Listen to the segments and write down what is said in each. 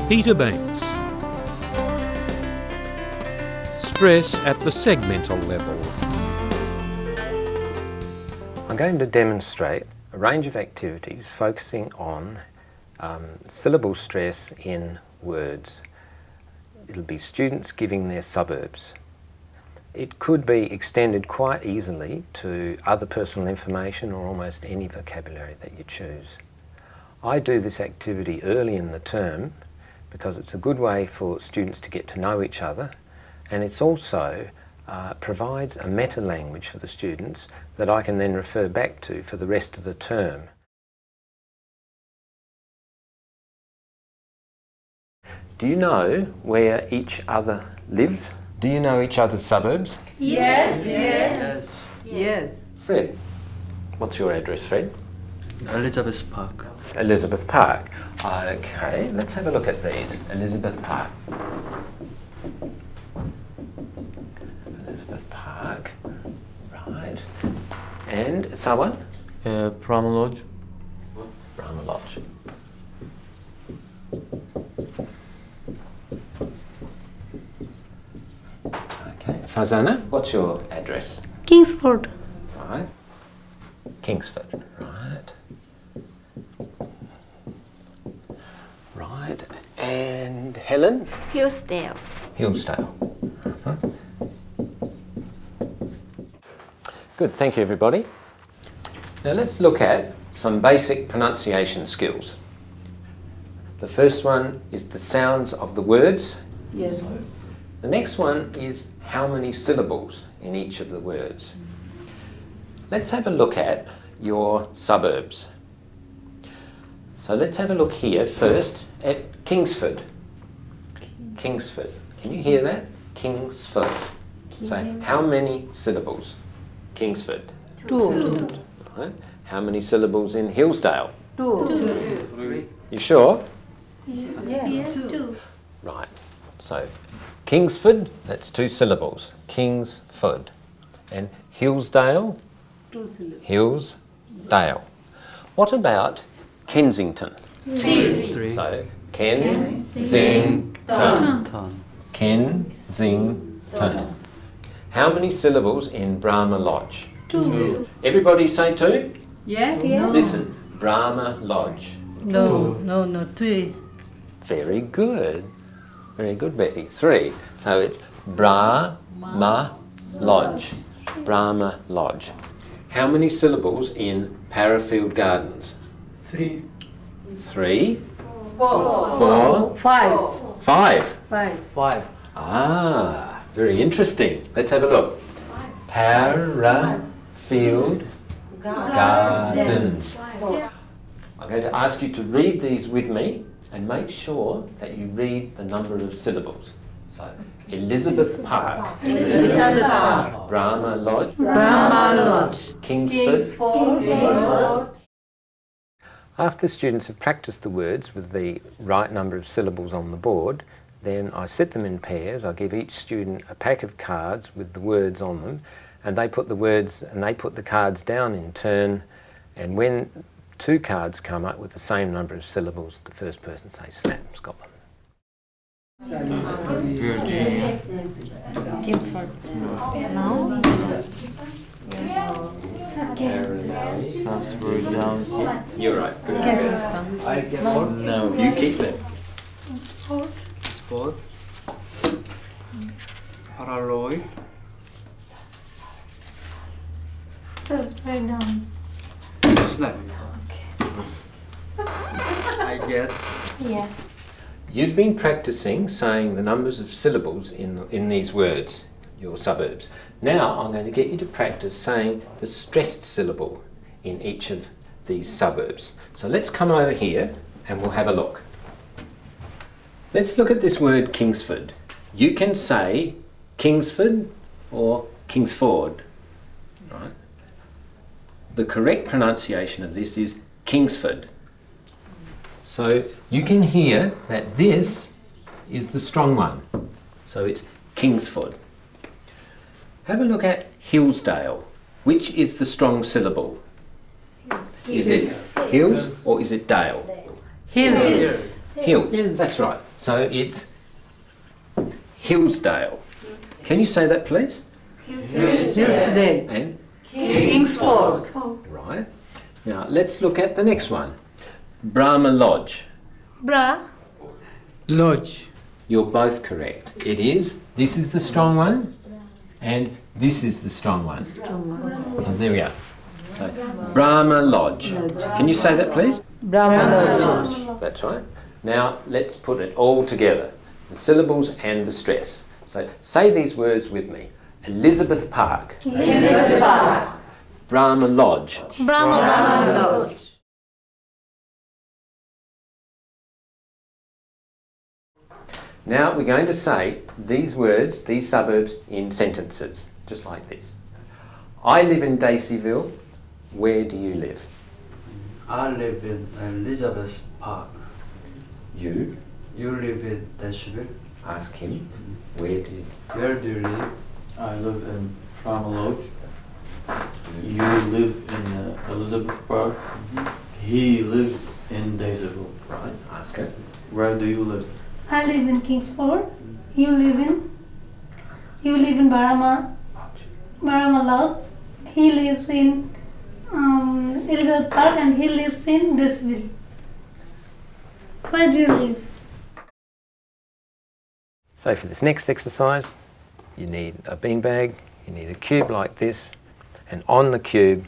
Peter Banks. Stress at the segmental level. I'm going to demonstrate a range of activities focusing on syllable stress in words. It'll be students giving their suburbs. It could be extended quite easily to other personal information or almost any vocabulary that you choose. I do this activity early in the term because it's a good way for students to get to know each other, and it's also provides a meta-language for the students that I can then refer back to for the rest of the term. Do you know where each other lives? Do you know each other's suburbs? Yes, yes. Yes. Fred, what's your address, Fred? Elizabeth Park. Elizabeth Park. Okay, let's have a look at these. Elizabeth Park. Elizabeth Park. Right. And someone? Brahma Lodge. Brahma Lodge. Okay. Fazana, what's your address? Kingsford. Right. Kingsford. Right. Right. And Helen? Hillsdale. Hillsdale. Good, thank you everybody. Now let's look at some basic pronunciation skills. The first one is the sounds of the words. Yes. The next one is how many syllables in each of the words. Let's have a look at your suburbs. So let's have a look here first at Kingsford. Kingsford. Can you hear that? Kingsford. So how many syllables? Kingsford. 2. Right. How many syllables in Hillsdale? 2. 3. You sure? Yes, 2. Right. So Kingsford, that's 2 syllables. Kingsford. And Hillsdale? 2 syllables. Hillsdale. What about Kensington? 3. So Kensington. Kensington. How many syllables in Brahma Lodge? 2. Everybody say 2? Yes. Listen, Brahma Lodge. No, 3. Very good. Very good, Betty. 3. So it's Brahma Lodge. Brahma Lodge. How many syllables in Parafield Gardens? 3. 3. 4. 5. 5. 5. Ah, very interesting. Let's have a look. Parafield Gardens. I'm going to ask you to read these with me and make sure that you read the number of syllables. So, Elizabeth Park, Brahma Lodge, Kingsford. After students have practiced the words with the right number of syllables on the board, then I set them in pairs. I give each student a pack of cards with the words on them, and they put the cards down in turn, and when 2 cards come up with the same number of syllables, the first person says snap, Scotland. Virginia. Kingsford. No. Southbury Downs. You're right. Good. Kensington. No. You keep them. Sport. Paraloy. Salisbury Downs. Snap. I guess. Yeah. You've been practicing saying the numbers of syllables in these words, your suburbs. Now I'm going to get you to practice saying the stressed syllable in each of these suburbs. So let's come over here and we'll have a look. Let's look at this word Kingsford. You can say Kingsford or Kingsford. Right? The correct pronunciation of this is Kingsford. So you can hear that this is the strong one. So it's Kingsford. Have a look at Hillsdale. Which is the strong syllable? Is it Hills or is it Dale? Hills. Hills. That's right. So it's Hillsdale. Can you say that, please? Hillsdale. And Kingsford. right. Now let's look at the next one. Brahma Lodge. Bra. Lodge. You're both correct. It is. This is the strong one, and this is the strong one. And there we are. Okay. Brahma Lodge. Can you say that, please? Brahma Lodge. That's right. Now let's put it all together. The syllables and the stress. So say these words with me. Elizabeth Park. Elizabeth Park. Brahma Lodge. Brahma. Lodge. Now we're going to say these words, these suburbs, in sentences, just like this. I live in Daceyville. Where do you live? I live in Elizabeth Park. You You live in Dashville. ask him. Where do you? Where do you live? I live in Brahma Lodge. You live in Elizabeth Park. He lives in Daceyville. Right. Ask her. Where do you live? I live in Kingsford. You live in Barama Lodge. He lives in Elizabeth Park, and he lives in Daceyville. Where do you live? So for this next exercise, you need a beanbag. You need a cube like this, and on the cube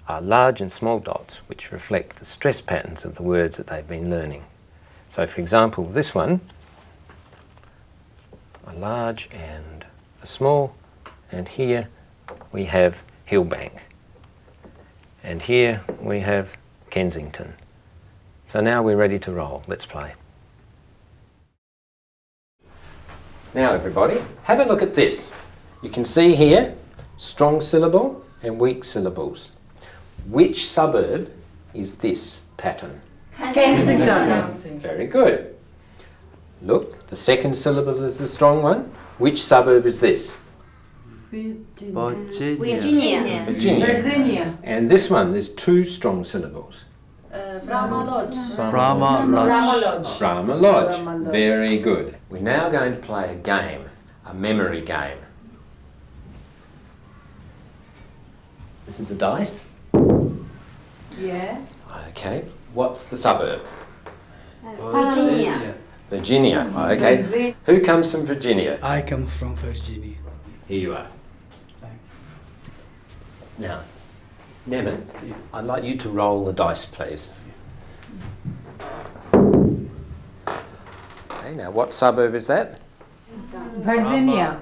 are large and small dots which reflect the stress patterns of the words that they've been learning. So for example, this one, a large and a small, and here we have Hillbank, and here we have Kensington. So now we're ready to roll. Let's play. Now everybody, have a look at this. You can see here strong syllable and weak syllables. Which suburb is this pattern? Kensington. Very good. Look, the second syllable is the strong one. Which suburb is this? Virginia. Virginia. And this one, there's two strong syllables. Brahma Lodge. Brahma Lodge. Brahma Lodge. Very good. We're now going to play a game, a memory game. This is a dice. Yeah. Okay. What's the suburb? Virginia. Virginia. Okay. Who comes from Virginia? I come from Virginia. Here you are. Now, Nemeth, I'd like you to roll the dice, please. Okay, now what suburb is that? Virginia.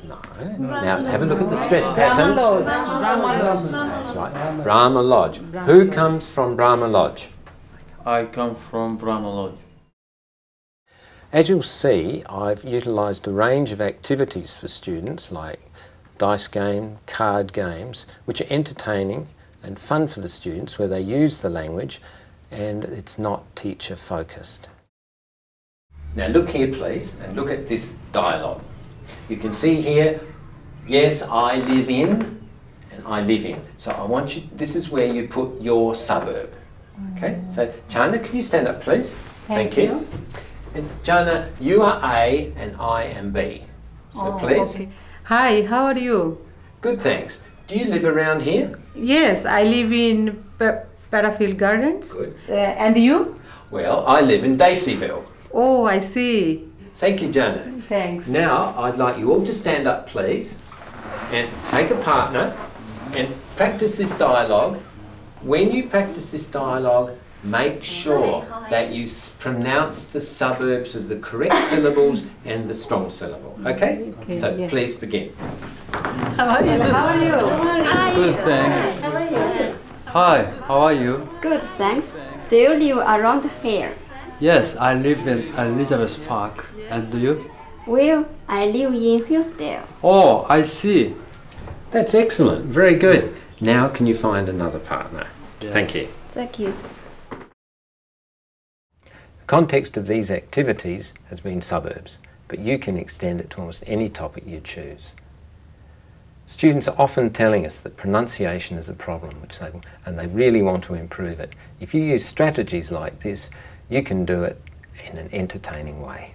No. Now, have a look at the stress pattern. Brahma Lodge. That's right. Brahma Lodge. Who comes from Brahma Lodge? I come from Brahma Lodge. As you'll see, I've utilised a range of activities for students like dice game, card games, which are entertaining and fun for the students where they use the language and it's not teacher focused. Now look here please and look at this dialogue. You can see here, yes, I live in and I live in. So I want you, this is where you put your suburb. Okay, so Chana, can you stand up please? Thank you. And Jana, you are A and I am B. So please. Okay. Hi, how are you? Good, thanks. Do you live around here? Yes, I live in Parafield Gardens. Good. And you? Well, I live in Daceyville. Oh, I see. Thank you, Jana. Thanks. Now, I'd like you all to stand up, please, and take a partner and practice this dialogue. When you practice this dialogue, make sure that you pronounce the suburbs of the correct syllables and the strong syllable. Okay? So yeah. please begin. How are you? How are you? Good, thanks. Hi, how are you? Good, thanks. Do you live around here? Yes, I live in Elizabeth Park. And do you? Well, I live in Hillsdale. Oh, I see. That's excellent. Very good. Now can you find another partner? Yes. Thank you. Thank you. The context of these activities has been suburbs, but you can extend it to almost any topic you choose. Students are often telling us that pronunciation is a problem, and they really want to improve it. If you use strategies like this, you can do it in an entertaining way.